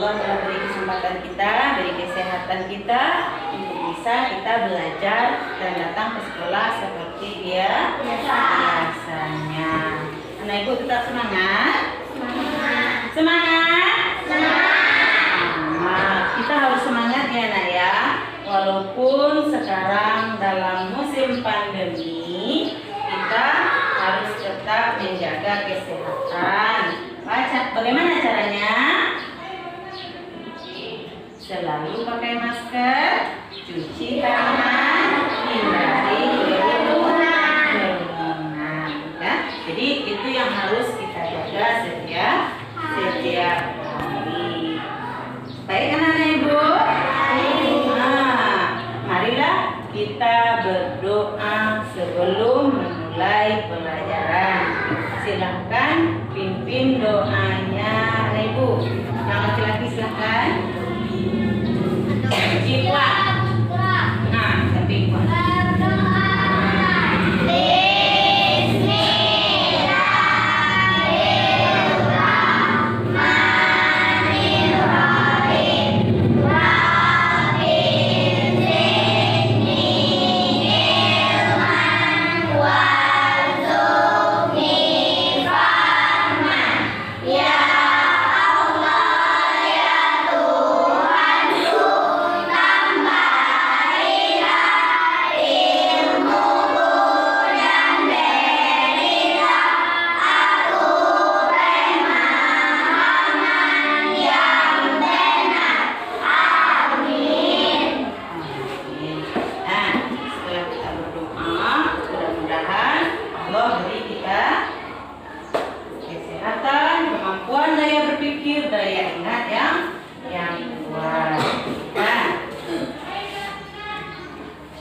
Allah telah beri kesempatan kita, beri kesehatan kita untuk bisa kita belajar dan datang ke sekolah seperti biasanya. Anak ibu tetap semangat. Semangat. Kita harus semangat ya nak ya. Walaupun sekarang dalam musim pandemi, kita harus tetap menjaga kesehatan. Bagaimana caranya? Selalu pakai masker, cuci tangan, hindari kerumunan. Ya. Jadi itu yang harus kita jaga setiap hari. Baik anak-anak ibu. Marilah kita berdoa sebelum memulai pelajaran. Silahkan pimpin doanya anak ibu. Yang laki-laki silahkan. Jiwa. Nah, tapi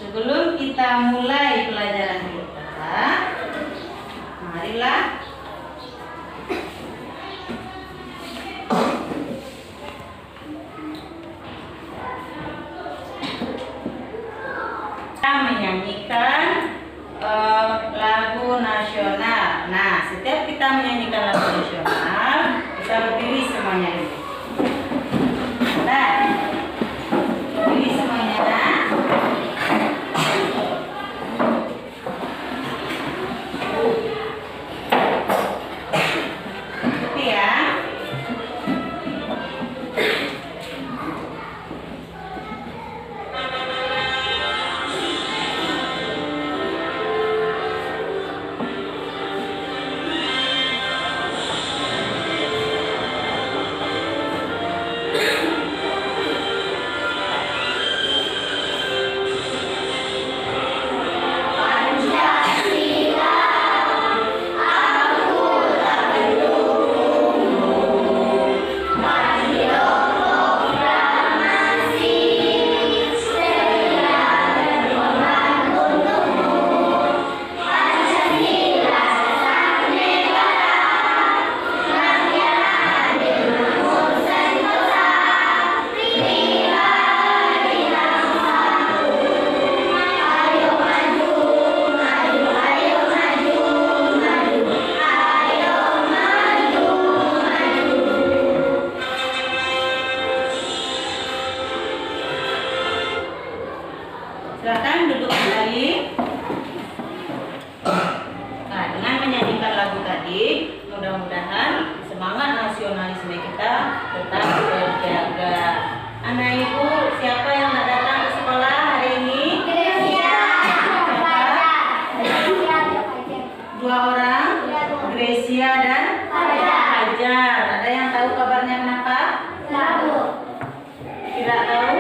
sebelum kita mulai pelajaran kita, marilah kita menyanyikan lagu nasional. Nah, setiap kita menyanyikan lagu nasional, kita berdiri semuanya dulu. Berdiri semuanya. Silakan duduk kembali. Nah, dengan menyanyikan lagu tadi, mudah-mudahan semangat nasionalisme kita tetap terjaga. Anak ibu, siapa yang tidak datang ke sekolah hari ini? Dua orang, Gracia dan Fajar. Ada yang tahu kabarnya kenapa? Tidak tahu?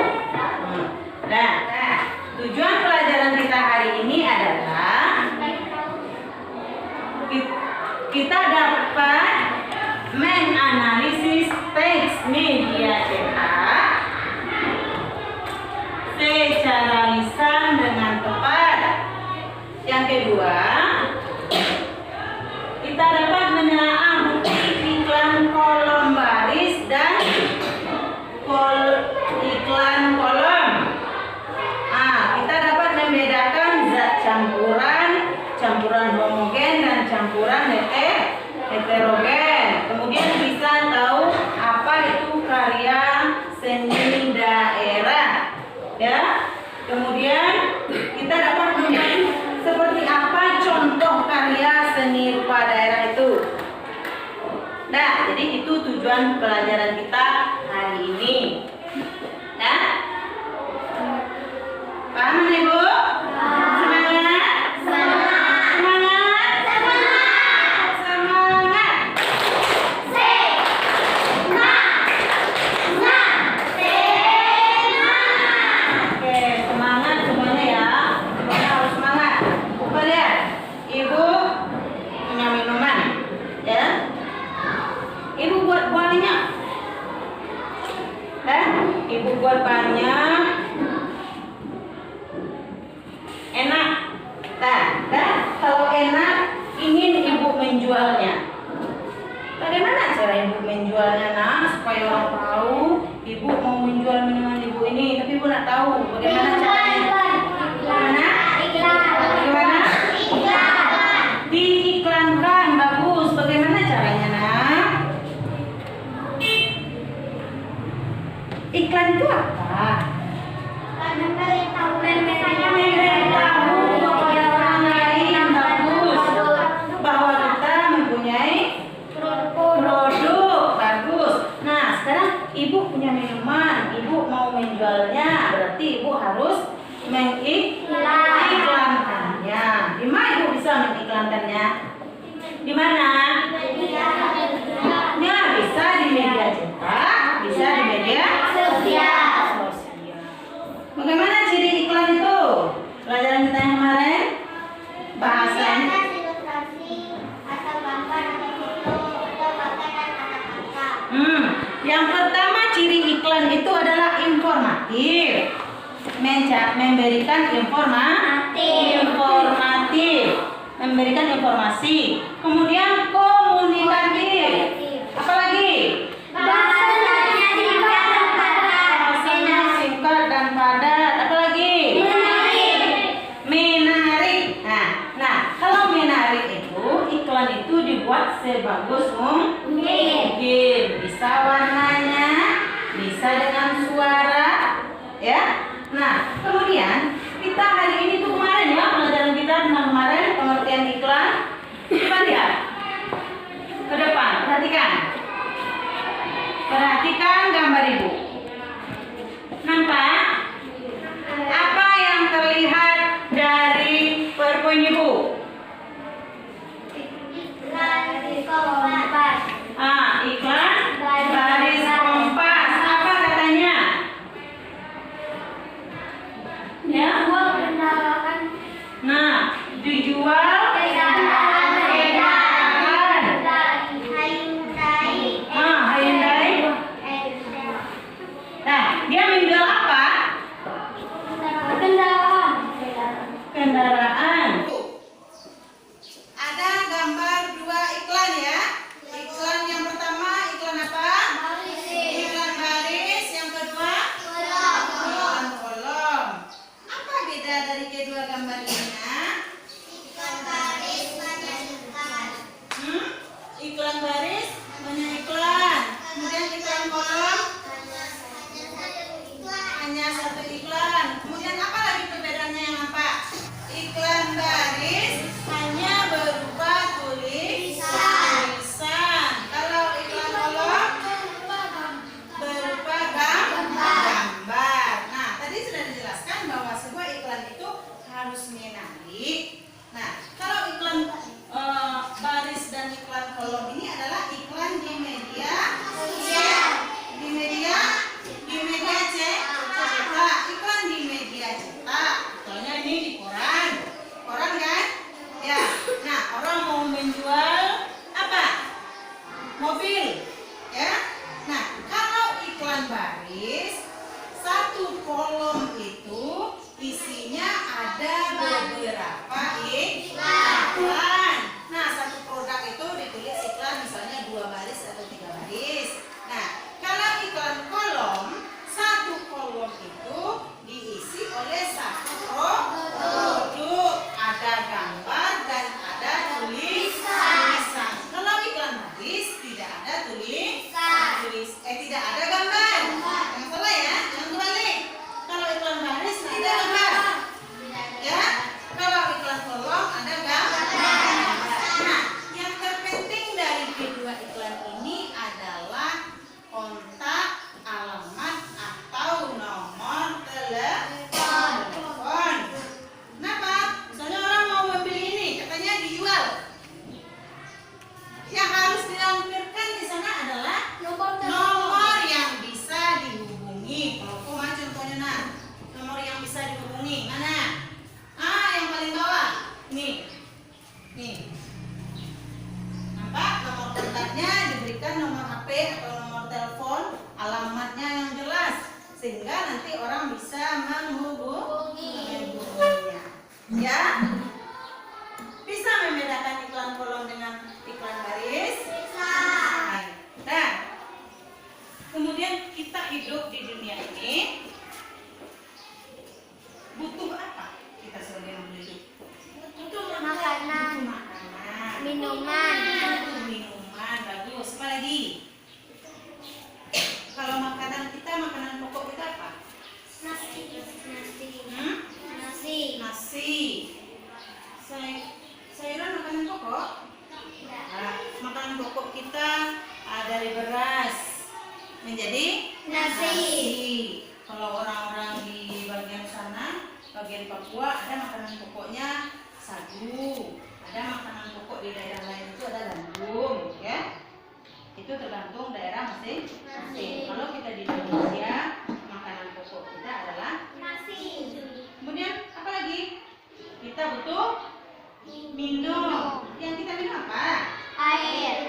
Nah, tujuan pelajaran kita hari ini adalah kita dapat menganalisis teks media cetak tujuan pelajaran kita hari ini. Ya? Paham Ibu? Semangat? Semangat? Semangat? Oke, semangat semuanya ya. Semuanya harus semangat. Coba lihat, Ibu punya minuman, ya. Ibu buat banyak. Ibu buat banyak. Enak. Kalau enak, ingin Ibu menjualnya. Bagaimana cara Ibu menjualnya, nak? Supaya orang tahu Ibu mau menjual minuman Ibu ini, tapi Ibu nak tahu bagaimana caranya. Bagaimana? Diiklankan. Bagus. Bagaimana caranya, nak? Iklan itu apa? Memberitahu kepada orang lain, bagus, bahwa kita mempunyai produk, bagus. Nah, sekarang Ibu punya minuman, Ibu mau menjualnya, berarti Ibu harus mengiklankannya. Di mana Ibu bisa mengiklankannya? Di mana? Ya, bisa di media cetak, bisa di media sosial. Bagaimana ciri iklan itu? Pelajaran kita yang kemarin bahasanya. Yang pertama ciri iklan itu adalah informatif, memberikan memberikan informasi. Kemudian komunikatif. Apalagi? Singkat dan padat. Apalagi? Menarik. Nah, kalau menarik itu iklan itu dibuat sebagus mungkin. Bisa warnanya, bisa dengan suara, ya. Nah, kemudian kita hari ini tuh kemarin ya pelajaran kita tentang kemarin pengertian iklan. Coba lihat ke depan, perhatikan gambar Ibu. Nampak apa yang terlihat dari PowerPoint Ibu? Iklan baris kompas. Apa katanya? Ya. Nah, dijual Hyundai. Nah, dia menjual apa? Kendaraan. Ada gambar dua iklan ya. Iklan yang pertama iklan apa? Iklan baris. Yang kedua iklan kolom. Apa beda dari kedua gambar ini? Iklan baris banyak iklan. Kemudian iklan kolom hanya satu iklan. Kemudian apa lagi perbedaannya yang nampak? Iklan baris hanya berupa tulisan. Kalau iklan kolom berupa gambar. Nah, tadi sudah dijelaskan bahwa sebuah iklan itu harus menarik. Nah, kalau iklan baris dan iklan kolom ini adalah iklan di media sosial. Di media cetak. Iklan di media cetak. Contohnya ini di koran kan? Ya. Nah, orang mau menjual apa? Mobil, ya. Nah, kalau iklan baris, satu kolom itu isinya ada beberapa iklan. Nah, satu produk itu ditulis iklan misalnya 2 baris atau 3 baris. Nah, kalau iklan kolom, satu kolom itu diisi oleh satu produk. Ada gambar dan ada tulisan. Kalau iklan baris tidak ada tidak ada gambar. Yang salah ya, yang kembali. Kalau iklan baris tidak ada gambar. Ya, kalau iklan atau nomor telepon, alamatnya yang jelas sehingga nanti orang bisa menghubunginya. Ya? Bisa membedakan iklan kolom dengan iklan baris? Bisa. Nah, kemudian kita hidup di dunia ini butuh apa? Kita sebagai makhluk hidup butuh Makanan, minuman. Butuh minuman, bagus. Apa lagi? Kalau makanan kita, makanan pokok kita apa? Nasi. Sayuran makanan pokok? Nah, makanan pokok kita dari beras menjadi Nasi. Kalau orang-orang di bagian sana, bagian Papua, ada makanan pokoknya sagu. Ada makanan pokok di daerah lain itu ada gandum, ya. Itu tergantung daerah masing-masing. Kalau kita di Indonesia, makanan pokok kita adalah Nasi. kemudian apa lagi? Kita butuh minum. Yang kita minum apa? Air.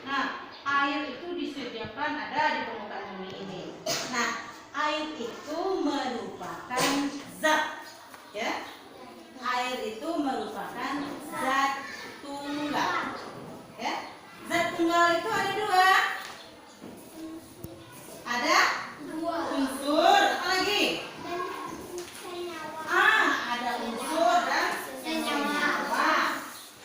Nah, air itu disediakan ada di permukaan bumi ini. Nah, air itu merupakan zat, ya. Air itu merupakan zat tunggal, ya. Zat tunggal itu ada dua. Ada unsur, apa lagi? Ada unsur dan senyawa.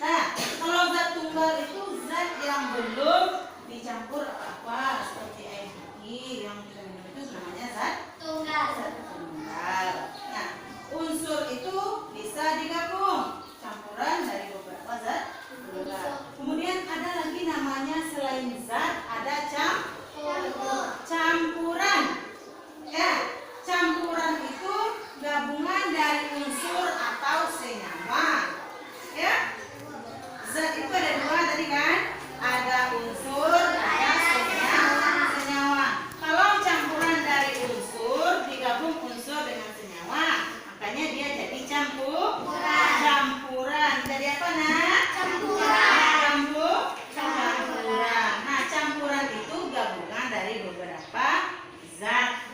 Nah, kalau zat tunggal itu zat yang belum dicampur apa-apa seperti air putih yang kita minum itu namanya zat Tunggal. tunggal. Nah, unsur itu bisa digabung, campuran dari beberapa zat tunggal. Kemudian ada lagi namanya selain zat ada campuran. Ya, campuran itu gabungan dari unsur atau senyawa. Ya, zat itu ada dua tadi kan? Ada unsur, ada senyawa. Kalau campuran dari unsur digabung unsur dengan senyawa, makanya dia jadi campuran. Jadi apa nak? Campuran. Nah, campuran itu gabungan dari beberapa zat.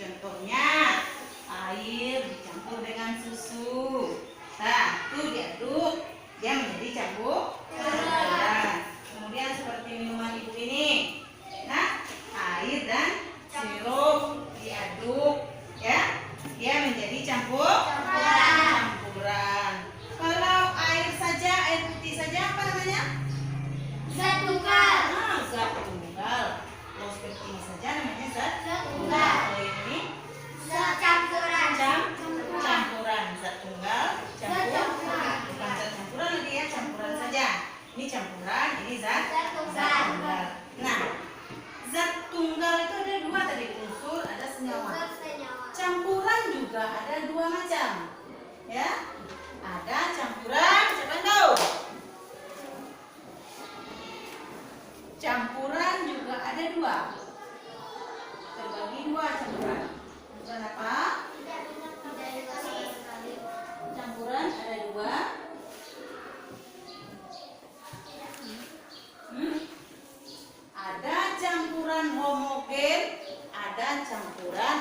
Contohnya air dicampur dengan susu. Nah, itu diaduk, dia menjadi campuran. Kemudian seperti minuman ibu ini. Nah, air dan sirup diaduk, ya, dia menjadi campuran. Kalau air saja, air putih saja apa namanya? Zat tunggal. Zat tunggal. Kalau seperti ini saja namanya zat tunggal. Kalau ini Campuran. campuran. Zat tunggal, campuran. bukan zat campuran lagi ya, campuran saja. Ini campuran, ini zat tunggal. Nah, zat tunggal itu ada dua tadi, unsur, ada senyawa. Campuran juga ada dua macam, ya. Ada campuran, siapa yang tahu? Campuran juga ada dua, terbagi dua campuran. Campuran apa? Campuran ada dua. Ada campuran homogen, ada campuran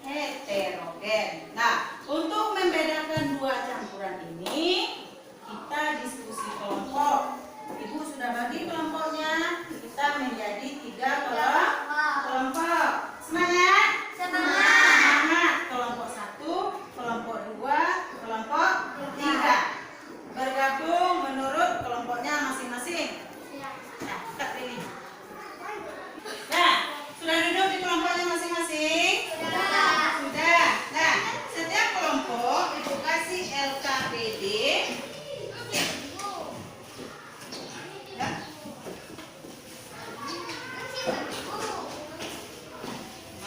heterogen. Nah, untuk membedakan dua campuran ini, kita diskusi kelompok. Ibu sudah bagi kelompoknya, kita menjadi 3 kelompok. Semangat? Semangat. Kelompok 1, kelompok 2, kelompok 3. Bergabung menurut kelompoknya masing-masing. Nah, kita pilih. Nah, sudah duduk di kelompoknya masing-masing? Sudah. Nah, setiap kelompok ibu kasih LKPD. Ya.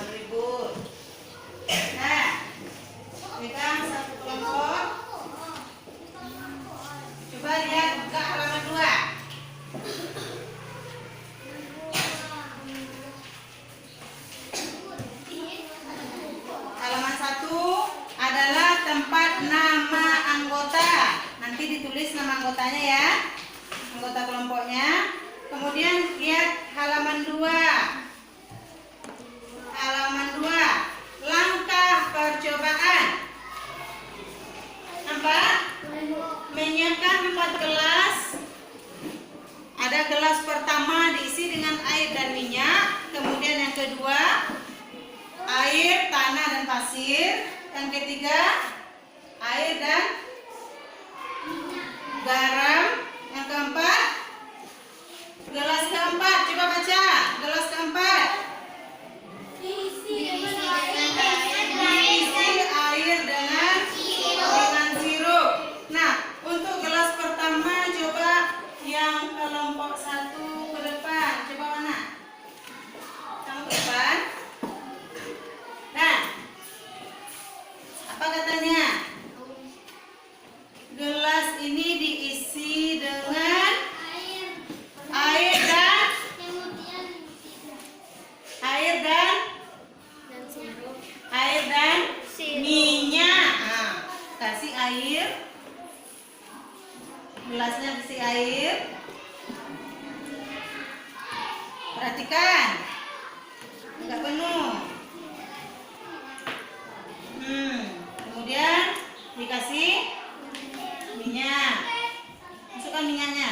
Ribut. Nah, pegang satu kelompok. Coba lihat buka halaman 2. Halaman 1 adalah tempat nama anggota. Nanti ditulis nama anggotanya ya. Anggota kelompoknya. kedua air, tanah dan pasir. Yang ketiga air dan garam. Yang keempat gelas keempat. Coba baca gelas keempat. Diisi air dengan sirup. Nah, untuk gelas pertama coba yang kelompok 1 ke depan. Coba mana? Kamu ke depan. Nah, apa katanya? Gelas ini diisi dengan air dan minyak. Nah, kasih air. Gelasnya isi air. Perhatikan, enggak penuh. Kemudian dikasih minyak. Masukkan minyaknya.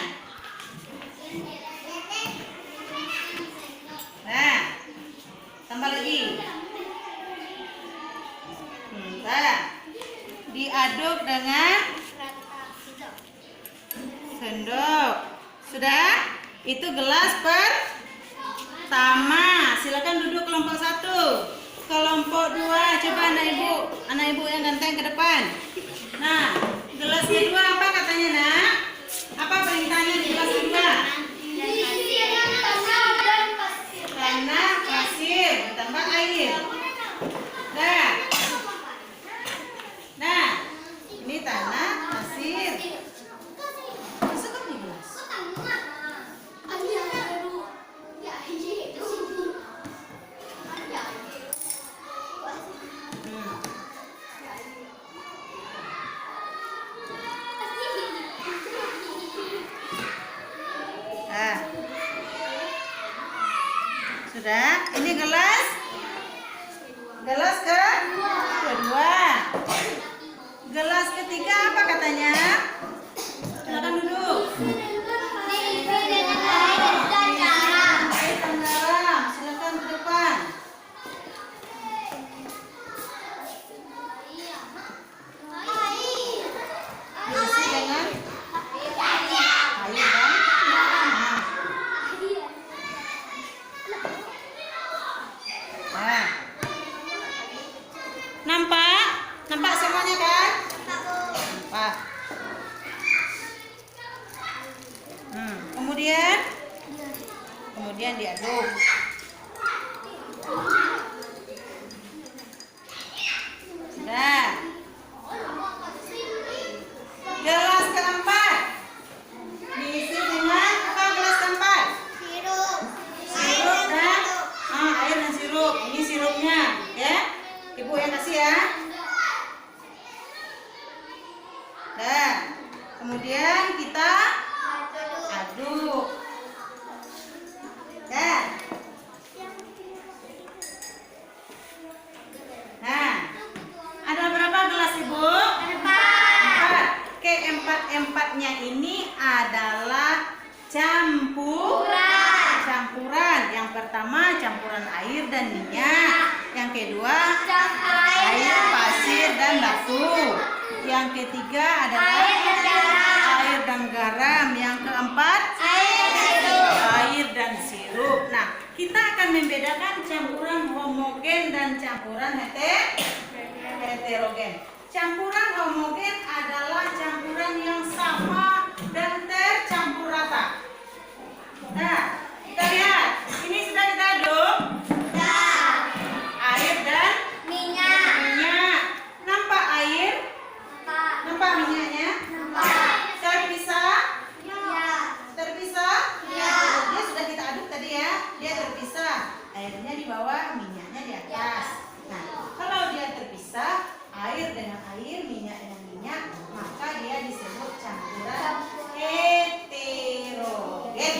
Nah, tambah lagi. Nah, diaduk dengan sendok. Sudah? Itu gelas pertama. Silakan duduk kelompok 1. Kelompok 2, coba anak ibu yang ganteng ke depan. Nah, gelas kedua apa katanya, Nak? Apa perintahnya di gelas kedua? Tanah, pasir, ditambah air. Nah, ini tanah, pasir. Masukkan di gelas. Sudah, ini gelas kedua. Gelas ketiga apa katanya? Silakan duduk. Air dan garam. Silakan ke depan. Diisi dengan air dan garam. Nah, nampak semuanya kan? Nampak. Kemudian diaduk. Sudah. Gelas keempat diisi dengan apa? Gelas keempat sirup dan air dan sirup. Ini sirupnya, ya. Ibu yang kasih ya. Nah, kemudian kita aduk. Ya. Nah, ada berapa gelas Ibu? 4. Keempat-empatnya ini adalah campuran. Yang pertama campuran air dan minyak. Yang kedua air, pasir dan batu. Yang ketiga adalah air dan garam. Yang keempat air dan sirup. Nah, kita akan membedakan campuran homogen dan campuran heterogen. Campuran homogen adalah campuran yang sama dan tercampur rata. Nah, kita lihat. Ini sudah kita aduk. Air dan minyak. Nampak air? Nampak minyaknya? Terpisah? Dia sudah kita aduk tadi ya. Dia terpisah. Airnya di bawah, minyaknya di atas. Nah, kalau dia terpisah, air dengan air, minyak dengan minyak, maka dia disebut campuran heterogen.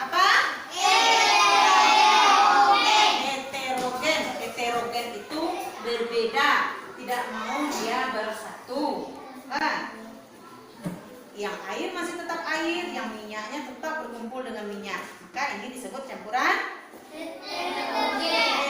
Apa? Heterogen itu berbeda, tidak mau dia bersatu. Yang air masih tetap air, yang minyaknya tetap berkumpul dengan minyak. Maka ini disebut campuran heterogen.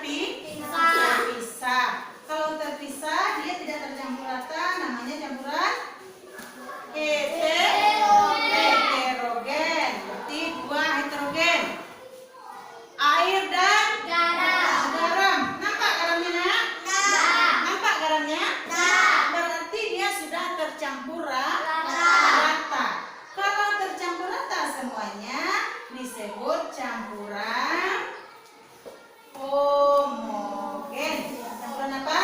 terpisah. Kalau terpisah dia tidak tercampur rata, namanya campuran heterogen. Berarti dua heterogen. Air dan garam. Nampak garamnya, Nak? Nampak garamnya? Berarti dia sudah tercampur rata. Kalau tercampur rata semuanya disebut campuran homogen. Campuran apa?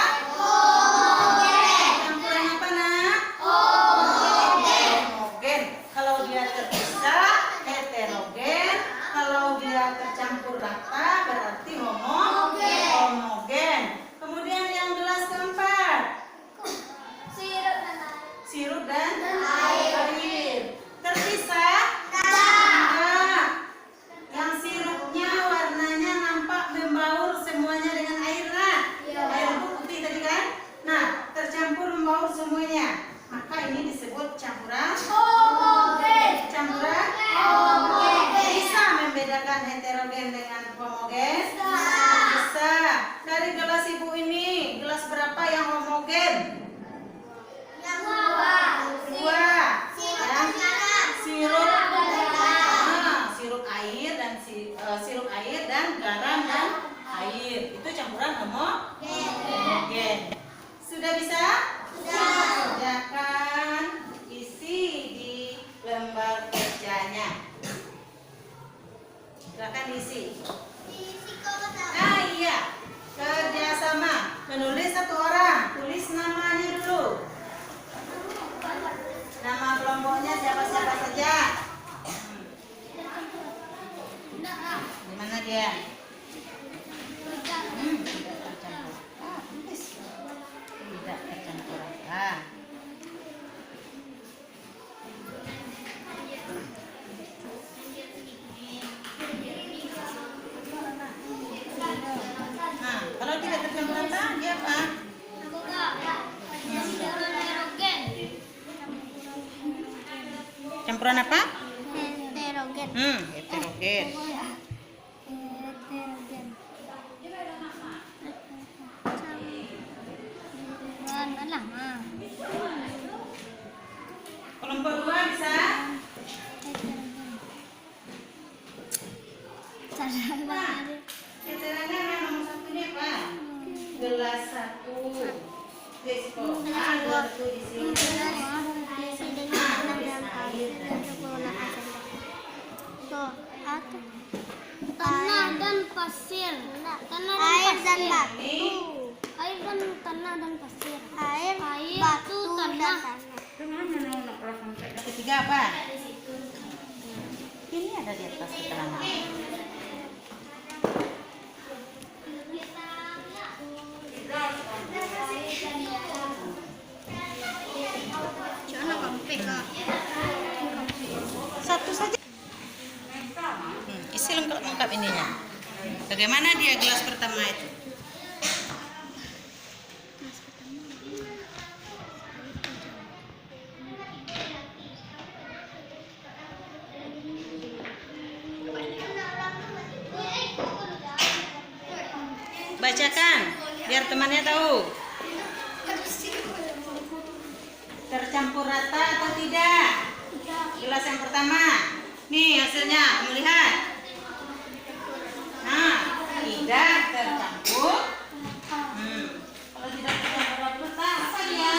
Campuran apa, Nak? Homogen. Kalau dia terpisah heterogen. Kalau dia tercampur rata berarti homogen. Kemudian yang gelas keempat, sirup dan air. Terpisah? Enggak. Yang sirupnya warnanya nampak membaur semuanya dengan air, Nak. Air itu putih tadi kan? Nah, tercampur membaur semuanya. Maka ini disebut campuran Bisa membedakan heterogen dengan homogen? Bisa. Dari gelas ibu ini, gelas berapa yang homogen? Dua. Sirup air dan sirup air dan garam dan air. Itu campuran homogen. Sudah bisa? Kerjakan isi di lembar kerjanya. Silakan diisi. Nah, iya. Kerjasama. Menulis satu orang. Tulis namanya dulu. Nama kelompoknya siapa-siapa saja. Di mana dia? Tidak tercampur. Tulis. Tidak tercampur rata. Nah, kalau tidak tercampur rata, dia apa? Campuran apa? Heterogen. Kelompok dua bisa? Heterogen yang nomor satu ini apa? Gelas satu. Disco. Ada satu di sini. Tanah dan pasir. Air dan batu. Air dan tanah dan pasir. Air, batu, dan tanah. Yang ketiga apa? Ini ada di atas keterangan. Satu saja. Isi lengkap ininya. Bagaimana dia gelas pertama itu? Bacakan biar temannya tahu. Tercampur rata atau tidak? Gelas yang pertama. Nih hasilnya, kamu lihat. Nah, tidak tercampur. Kalau tidak tercampur rata, apa dia?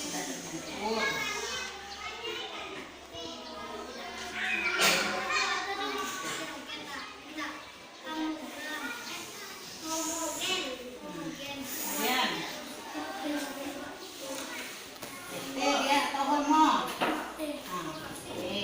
Tidak tercampur. Kemudian, dia atau hormon? Nah, oke.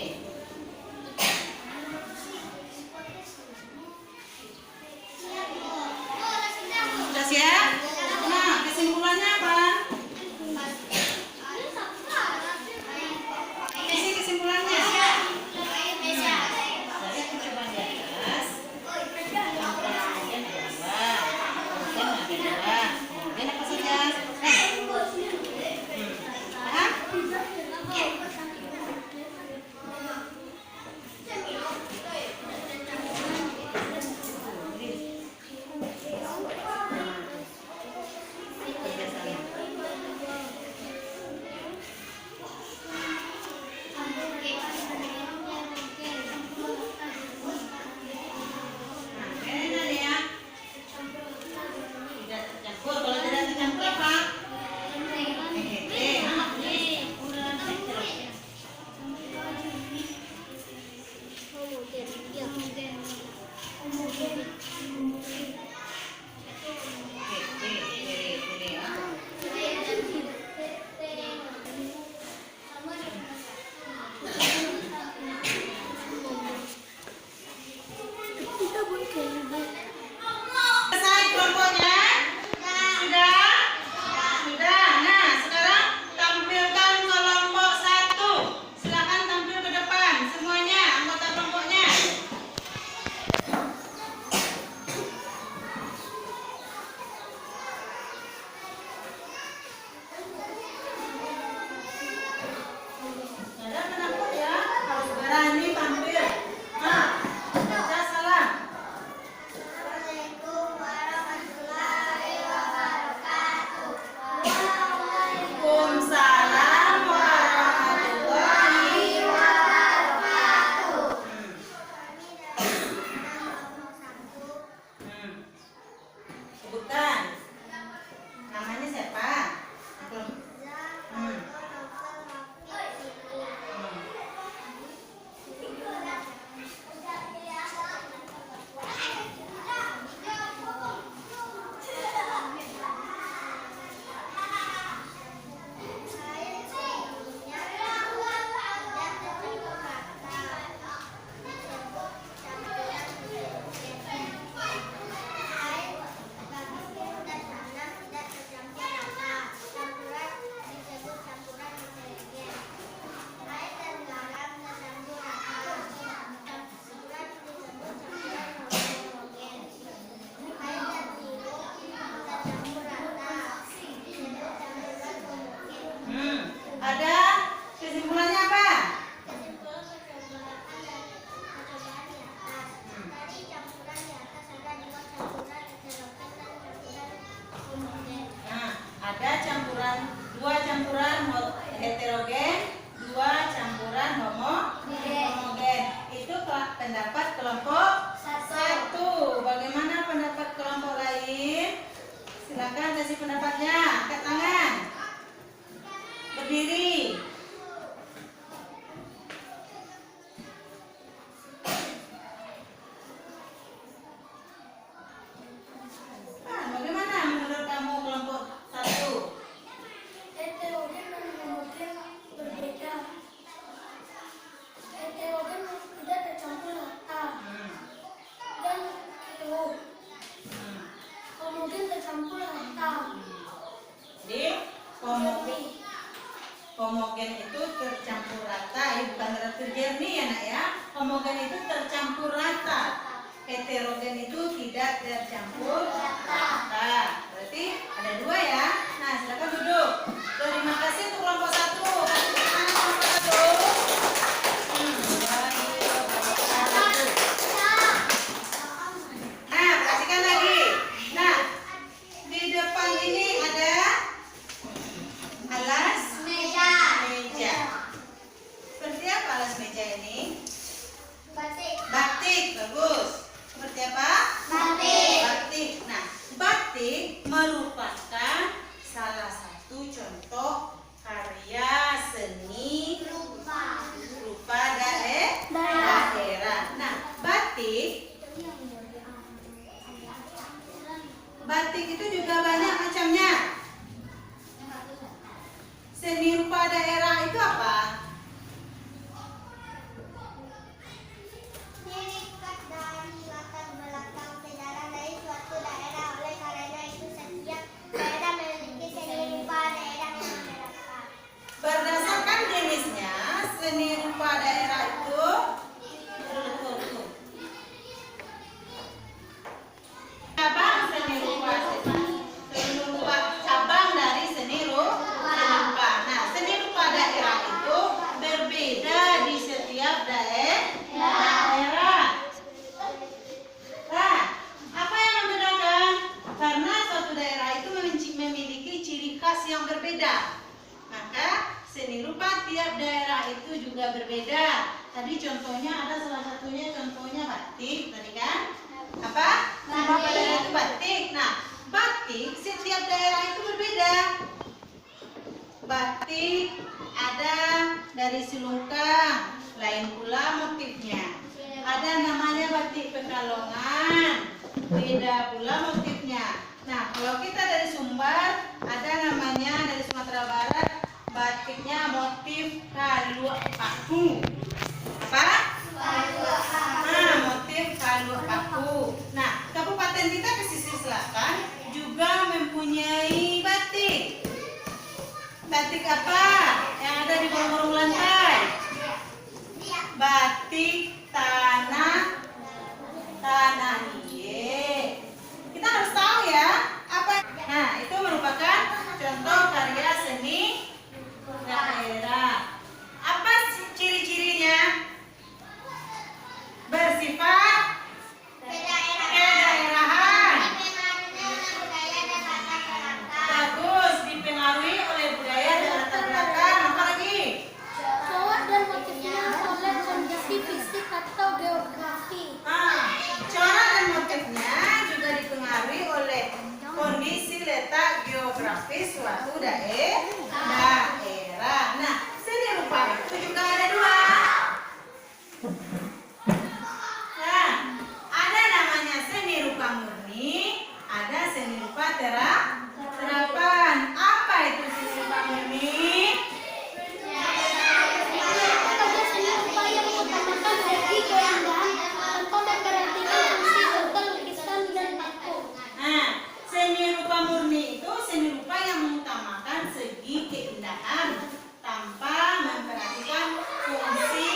homogen itu tercampur rata. Heterogen itu tidak tercampur rata. Berarti ada dua ya. Nah, silakan duduk. Terima kasih untuk kelompok 1. Kasih tepuk tangan kelompok 1. Nah, perhatikan lagi. Nah, di depan ini ada alas Meja. meja. Seperti apa alas meja ini? Batik. Batik, bagus. Seperti apa? Batik. Batik. Nah, batik merupakan salah satu contoh karya seni rupa daerah. Nah, batik itu juga banyak macamnya. Seni rupa daerah itu apa? Dilihat dari latar belakang sejarah dari suatu daerah. Oleh karena itu setiap daerah memiliki seni rupa daerah yang membedakan. Berdasarkan jenisnya, seni rupa daerah itu cabang cabang dari seni rupa. Nah, seni rupa daerah itu berbeda di setiap daerah. Nah, apa yang membedakan? Karena suatu daerah itu memiliki ciri khas yang berbeda. Maka seni rupa tiap daerah itu juga berbeda. Tadi contohnya ada salah satunya contohnya batik tadi kan? Apa? Seni rupa daerah itu batik. Nah, batik setiap daerah itu berbeda. Batik ada dari Silungkang, lain pula motifnya. Ada namanya batik Pekalongan, beda pula motifnya. Nah, kalau kita dari Sumbar, ada namanya dari Sumatera Barat, batiknya motif Kalua Paku. Apa? Nah, motif Kalua Paku. Nah, kabupaten kita pesisir selatan juga mempunyai batik. Batik apa? Yang ada di gorong-gorong lantai. Batik tanah iye. Kita harus tahu ya apa. Nah, itu merupakan contoh karya seni daerah. Apa ciri-cirinya? Bersifat kedaerahan. Bagus, dipengaruhi oleh budaya dan latar belakang. Apa lagi? Corak dan motifnya oleh kondisi fisik atau geografi. Corak dan motifnya juga dipengaruhi oleh kondisi letak geografis suatu daerah. Nah, seni rupa itu juga ada dua. Nah, ada namanya seni rupa murni, ada seni rupa terapan. Apa itu seni rupa murni? Pada seni rupa yang mengutamakan segi keindahan tanpa memperhatikan fungsi bentuk lukisan dan patung. Nah, seni rupa murni itu seni rupa yang mengutamakan segi keindahan tanpa memperhatikan fungsi.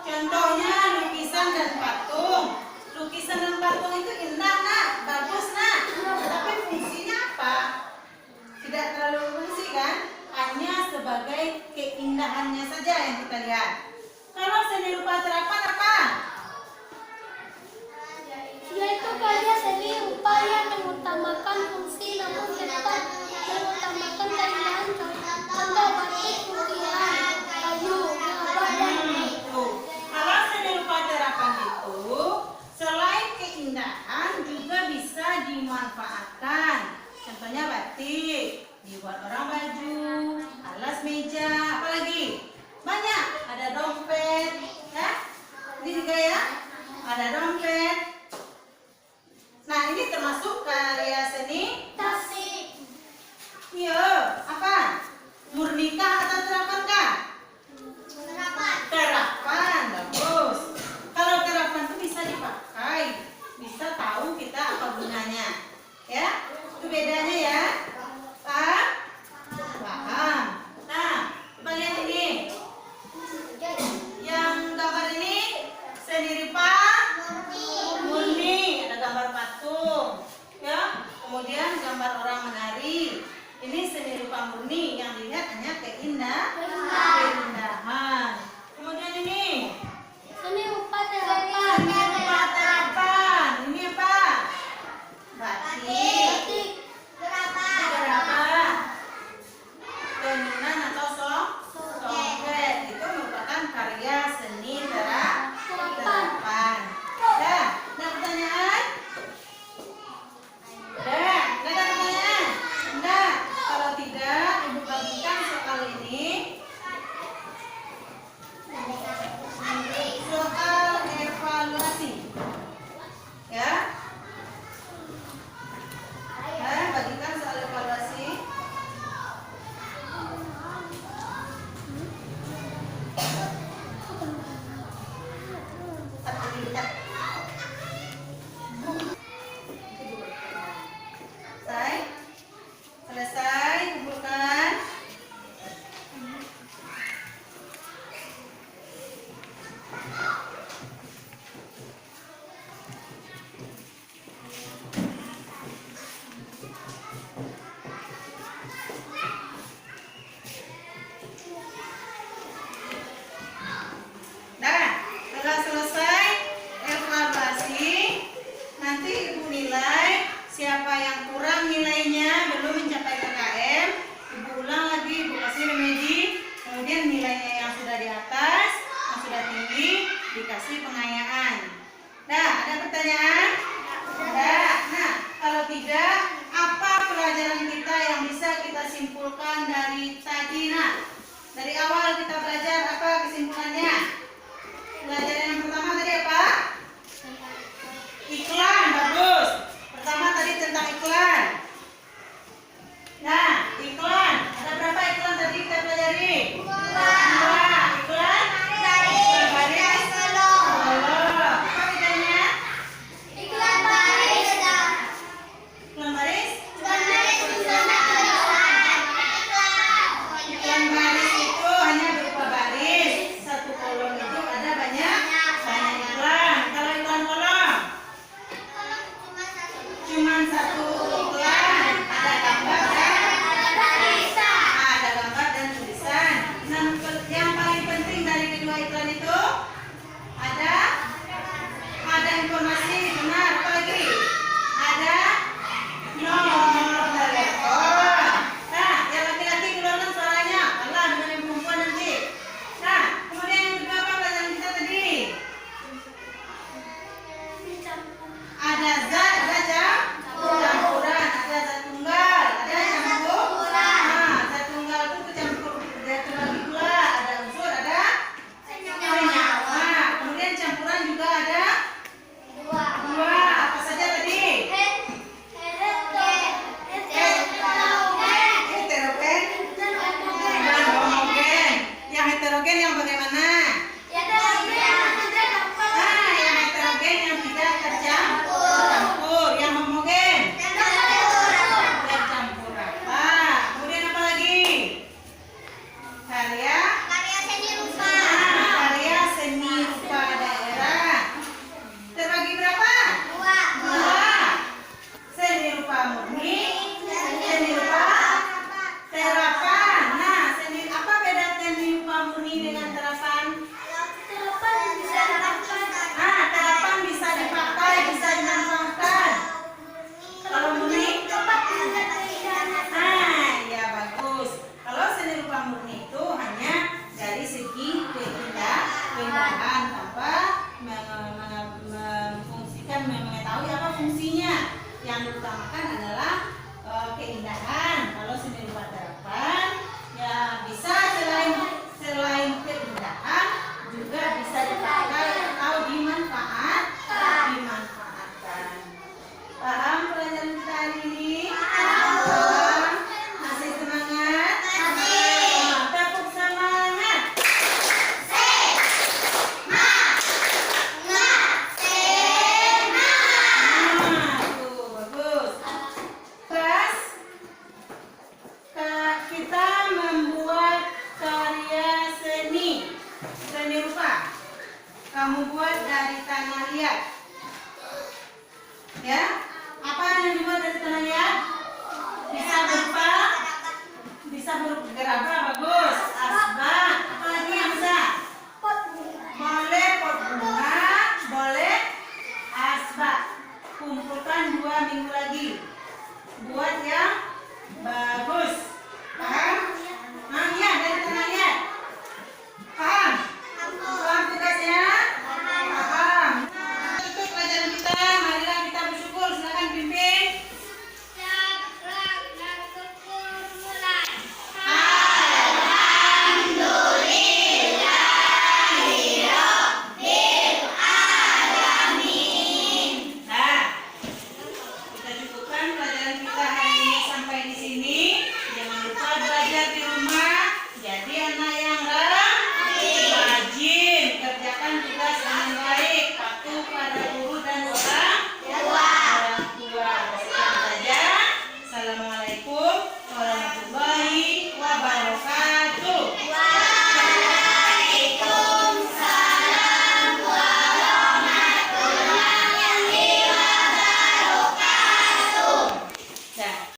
Contohnya lukisan dan patung. Lukisan dan patung itu indah, nak, bagus, nak. Tapi fungsinya apa? Tidak terlalu fungsi kan? Hanya sebagai keindahannya saja yang kita lihat. Kalau seni rupa terapan apa? Yaitu karya seni rupa yang mengutamakan fungsi namun tetap mengutamakan keindahan. Contoh batik, lukisan, kayu, gambar, dan Kalau seni rupa terapan itu selain keindahan juga bisa dimanfaatkan. Contohnya batik dibuat orang baju, alas meja, apalagi banyak. Ada dompet, ya. Ini juga ya. Ada dompet. Nah, ini termasuk karya seni. tasik. Iya, apa? Murnikah atau Selesai? Selesai, kumpulkan. Nah, setelah selesai evaluasi, nanti ibu nilai siapa yang kurang nilainya belum mencapai KKM, ibu ulang lagi, ibu kasih remedi, kemudian nilainya yang sudah di atas, yang sudah tinggi, dikasih pengayaan. Nah, ada pertanyaan? Ada. Nah, kalau tidak, apa pelajaran kita yang bisa kita simpulkan dari tadi? Nah, dari awal kita belajar apa kesimpulannya? Pelajaran yang pertama tadi apa? Iklan, bagus. Pertama tadi tentang iklan. Nah, iklan. Ada berapa iklan tadi kita pelajari? Dua. Iklan? Iklan baris. Apa bedanya? Iklan baris. Iklan baris? Iklan Iklan baris itu hanya berupa baris. Satu kolom itu ada banyak iklan. Kalau iklan kolom? Cuma satu iklan, ada gambar dan ada gambar dan tulisan. Nah, yang paling penting dari kedua iklan itu ada informasi, benar. Apa lagi? Ada nomor telepon. Nah, yang laki-laki keluarkan suaranya, kalah dengan yang perempuan nanti. Nah, kemudian yang kedua apa pelajaran kita tadi? Ada zat, ada campuran, ada zat tunggal, ada campuran. Nah, zat tunggal itu kecampur terbagi pula, ada unsur, ada senyawa. Kemudian campuran juga ada dua. Apa saja tadi? Heterogen dan homogen. Yang heterogen yang bagaimana? Yang heterogen yang tidak tercampur. Yang homogen tercampur apa? Kemudian apa lagi? Karya seni rupa daerah. Terbagi berapa? Dua. Seni rupa murni, seni rupa terapan. Nah, apa beda seni rupa murni dengan terapan? Terapan bisa dipakai, bisa dimanfaatkan. Kalau murni? Ya bagus. Kalau seni rupa murni itu hanya dari segi keindahan tanpa memfungsikan, mengetahui apa fungsinya. Yang diutamakan adalah keindahan. Kalau seni rupa terapan ya bisa selain keindahan juga bisa dipakai atau dimanfaatkan. Paham pelajaran kita hari ini? Paham? Masih semangat? Tepuk semangat. Tuh, bagus. Terus kita membuat karya seni rupa. Kamu buat dari tanah liat. Ya, apa yang dibuat dari tanah liat? Bisa berupa gerabah, bagus. Asbak, apa lagi yang bisa? Boleh pot bunga, boleh asbak. Kumpulkan 2 minggu lagi. Buat yang bagus. Paham? Ya, dari tanah liat. Paham? Paham tugasnya? Paham. Untuk pelajaran kita, marilah kita bersyukur. Silakan pimpin. Nah, kita cukupkan pelajaran kita hari ini sampai di sini. Jangan lupa belajar di rumah. Jadi anak yang